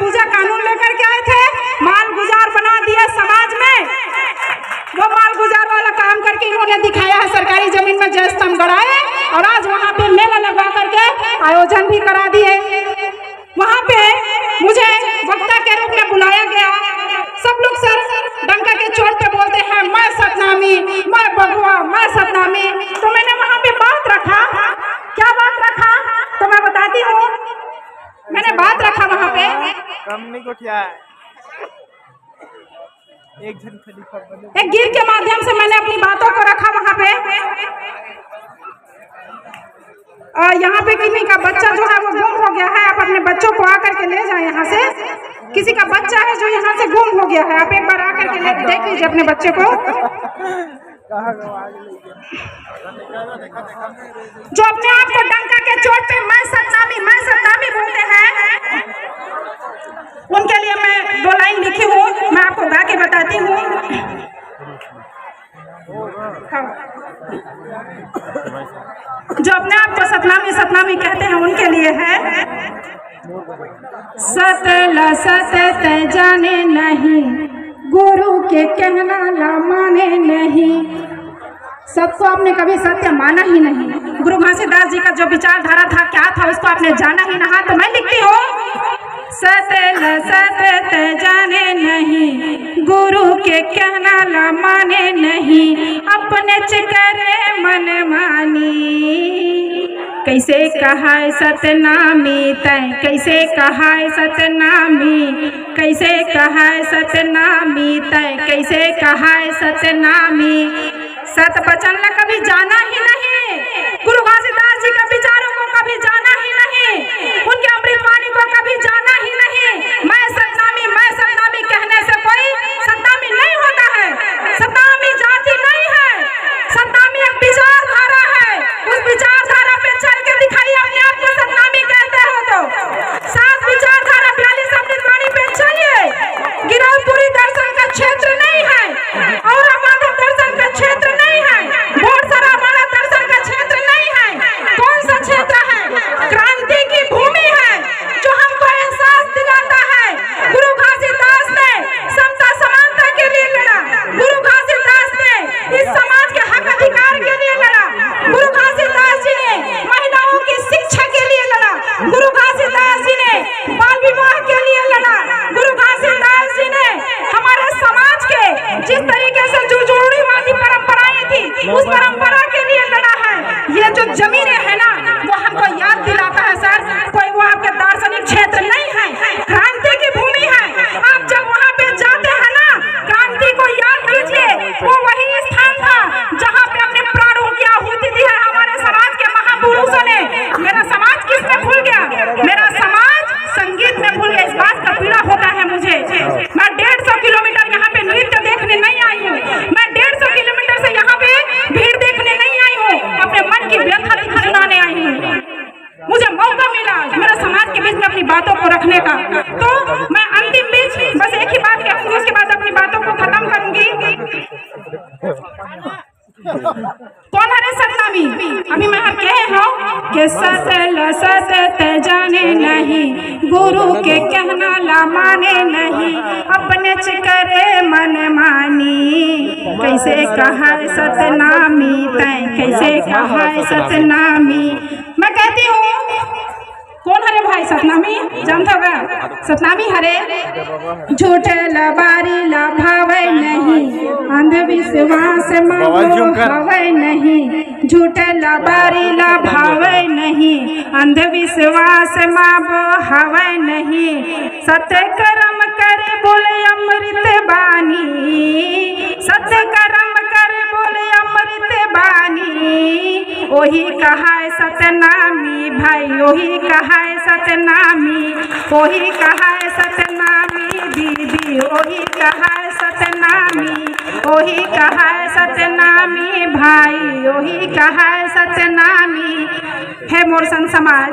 पूजा कानून लेकर के आए थे, माल गुजार बना दिया समाज में। वो माल गुजार वाला काम करके इन्होंने दिखाया है सरकारी जमीन में जय स्तंभ गड़ाए, और आज वहाँ पे मेला लगा करके आयोजन भी करा दिए। वहाँ पे मुझे वक्ता के रूप में बुलाया गया। सब लोग सर डंका के चोट पे बोलते हैं मैं सतनामी, मैं बगुआ, मैं सतनामी। तो मैंने वहाँ पे बात रखा। क्या बात रखा तो मैं बताती हूँ। मैंने बात रखा वहाँ पे, एक गीत के माध्यम से मैंने अपनी बातों को रखा वहाँ पे। यहाँ पे किसी का बच्चा जो है वो गुम हो गया है, आप अपने बच्चों को आकर के ले जाए यहाँ से। किसी का बच्चा है जो यहाँ से गुम हो गया है, आप एक बार आकर के देख लीजिए अपने बच्चे को। जो अपने आप को डंका के चोट पे मैं सतनामी बोलते हैं, उनके लिए मैं 2 लाइन लिखी हूँ, मैं आपको गा के बताती हूँ। जो अपने आप को सतनामी कहते हैं उनके लिए है। सत जाने नहीं, गुरु के कहना ला माने नहीं। सबको आपने कभी सत्य माना ही नहीं। गुरु घासीदास जी का जो विचारधारा था, क्या था, उसको आपने जाना ही नहीं। तो मैं लिखती हूँ सत जाने नहीं, गुरु के कहना ला माने नहीं। अपने करे मन मानी, कैसे कहा सतनामी तय, कैसे कहा सतनामी, कैसे कहा सतनामी तय, कैसे कहा सतनामी। सत वचन ला कभी जाना ही नहीं, गुरु घासीदास जी के विचारों को कभी जाना ही नहीं, उनके अमृतवाणी को कभी जाना ही नहीं। मैं सतनामी कहने से कोई सतनामी नहीं होता है। सतनामी जाति नहीं है, सतनामी एक विचारधारा है। उस विचारधारा पे चल के दिखाइए अपने आप को सतनामी कहते हो तो। 7 विचारधारा 42 अमृतवाणी पे चलिए। गिरौदपुरी दर्शन का क्षेत्र नहीं है, और माधव दर्शन का क्षेत्र नहीं है, बोरसरा वाला दर्शन का क्षेत्र नहीं है। कौन सा क्षेत्र है? क्रांति की भूमि है, जो हमको एहसास दिलाता है। गुरु घासीदास ने समता समानता के लिए लड़ा, गुरु घासीदास ने इस समाज के हक अधिकार के लिए लड़ा, गुरु घासीदास जी ने महिलाओं की शिक्षा के लिए लड़ा, गुरु घासीदास जी ने बाल विवाह के लिए लड़ा, गुरु घासीदास जी ने हमारे समाज के जिस तरीके से जो जोड़ीवादी परंपराएं थी, उस परंपरा के लिए लड़ा है। ये जो जमीनें है ना, वो हमको याद दिलाता है सर, कोई वो आपके दार्शनिक क्षेत्र नहीं है, क्रांति की भूमि है। आप जब वहाँ पे जाते हैं ना, क्रांति को याद कीजिए, वो वही स्थान था जहाँ पे अपने प्राणों की आहुति दी है हमारे समाज के महापुरुषों ने। मेरा समाज किसमें भूल गया? मेरा समाज संगीत में भूल गया। इस बात का पीड़ा होता है मुझे। मैं 150 किलोमीटर यहाँ पे नृत्य देखने नहीं आई हूँ, मैं 150 किलोमीटर से यहाँ पे भीड़ देखने नहीं आई हूँ, अपने मन की व्यथा सुनाने आई हूँ। मुझे मौका मिला मेरा समाज के बीच में अपनी बातों को रखने का, तो मैं अंतिम बीच बस एक ही बात कहूँगी, उसके बाद अपनी बातों को खत्म करूंगी। कौन है सतनामी? अभी मैं कहे हूँ कि सत जाने नहीं, गुरु के कहना ला माने नहीं। अपने करे मन मानी, कैसे कहा सतनामी तय, कैसे कहा सतनामी। मैं कहती हूँ कौन हरे भाई सतनामी? जानता होगा सतनामी हरे झूठ लबारी ला भावे नहीं, अंधविश्वास भावे नहीं, झूठ लबारी ला भावे नहीं, अंधविश्वास भावे नहीं। सत्य कर्म करे बोले अमृत बानी, सत्य कर्म करे बोले अमृत बानी। ओही कहा सतनामी भाई, ओही कहा सतनामी, ओही कहा सतनामी दीदी, ओही कहा सतनामी, ओही कहा सतनामी भाई, ओही कहा सतनामी। है मोर सन समाज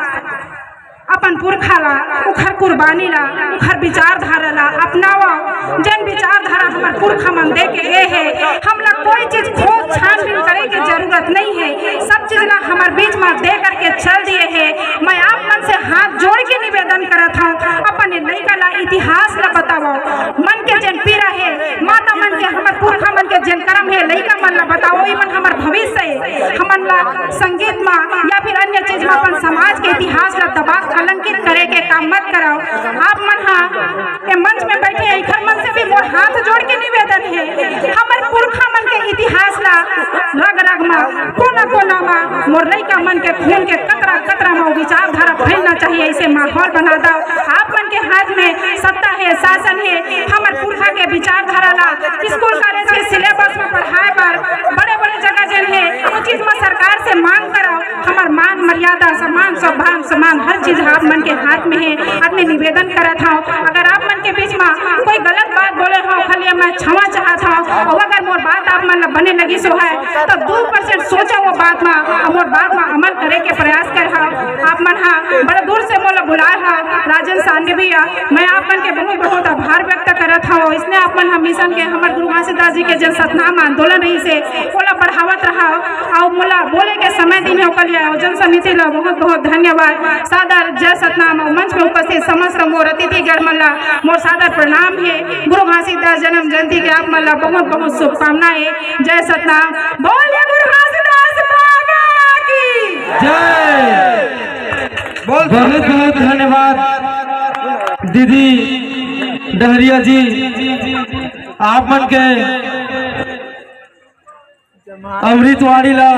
अपन पुरखा ला उखर कुर्बानी ला उखर विचारधारा ला अपनावा। जन विचारधारा हमार पुरखा मन दे के गए है, हम लोग कोई चीज खोज छानबीन करे की जरूरत नहीं है। सब चीज ला हमारे बीच में दे करके चल दिए है। मैं आप मन से हाथ जोड़ के निवेदन करत हूँ, अपन लड़का ला काम मत कराओ। आप मन हाँ ये मंच में बैठे हैं, इखर मन से भी मोर हाथ जोड़ के निवेदन है, हमारे पुरखा मन के इतिहास ला रग रग में कोना कोना में मोर लइका मन के खून के कतरा कतरा में विचारधारा फैलना चाहिए। ऐसे माहौल बना दो। आप मन के हाथ में सत्ता है, शासन है, हमारे पुरखा के विचारधारा ला स्कूल कॉलेज के सिलेबस में पढ़ाए पर बड़े बड़े जगह जन है उस चीज में सरकार से मांग करो। हमार मान मर्यादा सम्मान सौभाग्य समान हर चीज आप मन के हाथ में है। आपने निवेदन करा था अगर आप मन के बीच में कोई गलत बात बोले हो खाली मैं क्षमा चाहता हूँ, और अगर मोर बात आप मन बने लगी सो है तो 2% सोचो वो बात में और मोर बात में अमल करे के प्रयास कर। आप मन हाँ बड़े दूर से मोला बुलाए हा राजन सांडवी, मैं आप मन के बहुत बहुत आभार व्यक्त करत हूँ। इसने आप मन हम मिशन के हमारे गुरु घासीदास जी के जन सतनाम आंदोलन रही से बोला बढ़ावत रहा और मोला बोले के समय दिन होकर आयोजन समिति ला बहुत बहुत धन्यवाद। सादर जय सतनाम। मंच में उपस्थित समस्त मोर अतिथि गण मन ला मोर सादर प्रणाम है। गुरु घासीदास जन्म जयंती के आप मन ला बहुत बहुत शुभकामनाएं। जय सतनाम। बोलिए गुरु घासीदास बाबा की जय। बहुत बहुत धन्यवाद दीदी डहरिया जी, आप मन के अमृतवाणी ला